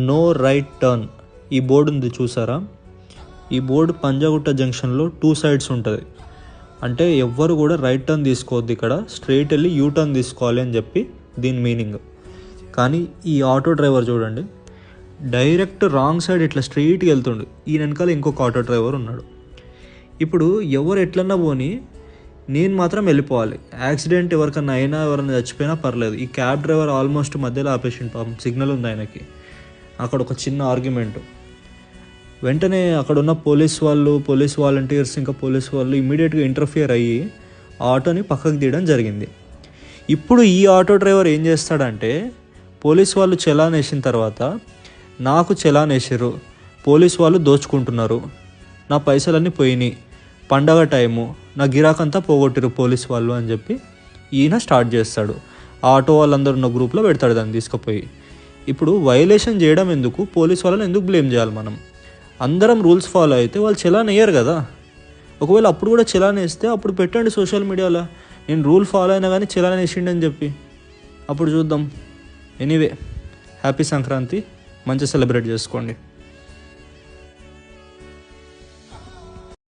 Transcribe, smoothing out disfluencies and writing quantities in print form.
No right turn ఈ board ఉంది చూసారా? ఈ బోర్డు పంజాగుట్ట జంక్షన్లో 2 సైడ్స్ ఉంటుంది. అంటే ఎవ్వరు కూడా రైట్ టర్న్ తీసుకోవద్దు, ఇక్కడ స్ట్రైట్ వెళ్ళి యూ టర్న్ తీసుకోవాలి అని చెప్పి దీని మీనింగ్. కానీ ఈ ఆటో డ్రైవర్ చూడండి, డైరెక్ట్ రాంగ్ సైడ్ ఇట్లా స్ట్రైట్కి వెళ్తుండు. ఈ వెనకాల ఇంకొక ఆటో డ్రైవర్ ఉన్నాడు. ఇప్పుడు ఎవరు ఎట్లన్నా పోని నేను మాత్రం వెళ్ళిపోవాలి. యాక్సిడెంట్ ఎవరికన్నా అయినా ఎవరైనా చచ్చిపోయినా పర్లేదు. ఈ క్యాబ్ డ్రైవర్ ఆల్మోస్ట్ మధ్యలో ఆపేసిండు, పాపం సిగ్నల్ ఉంది ఆయనకి. అక్కడ ఒక చిన్న ఆర్గ్యుమెంట్. వెంటనే అక్కడ ఉన్న పోలీస్ వాలంటీర్స్ ఇంకా పోలీస్ వాళ్ళు ఇమ్మీడియట్గా ఇంటర్ఫియర్ అయ్యి ఆటోని పక్కకు తీయడం జరిగింది. ఇప్పుడు ఈ ఆటో డ్రైవర్ ఏం చేస్తాడంటే, పోలీస్ వాళ్ళు చలాన్ వేసిన తర్వాత నాకు చలాన్ వేసారు, పోలీస్ వాళ్ళు దోచుకుంటున్నారు, నా పైసలన్నీ పోయినాయి, పండగ టైము, నా గిరాకంతా పోగొట్టిరు పోలీస్ వాళ్ళు అని చెప్పి ఈయన స్టార్ట్ చేస్తాడు. ఆటో వాళ్ళందరూ ఉన్న గ్రూప్లో పెడతాడు దాన్ని తీసుకుపోయి. ఇప్పుడు వైలేషన్ చేయడం ఎందుకు, పోలీస్ వాళ్ళని ఎందుకు బ్లేమ్ చేయాలి మనం? అందరం రూల్స్ ఫాలో అయితే వాళ్ళు చలాన్ వేయరు కదా. ఒకవేళ అప్పుడు కూడా చలాన్ వేస్తే అప్పుడు పెట్టండి సోషల్ మీడియాలో, నేను రూల్ ఫాలో అయినా కానీ చలాన్ వేసిండి అని చెప్పి, అప్పుడు చూద్దాం. ఎనీవే, హ్యాపీ సంక్రాంతి, మంచిగా సెలబ్రేట్ చేసుకోండి.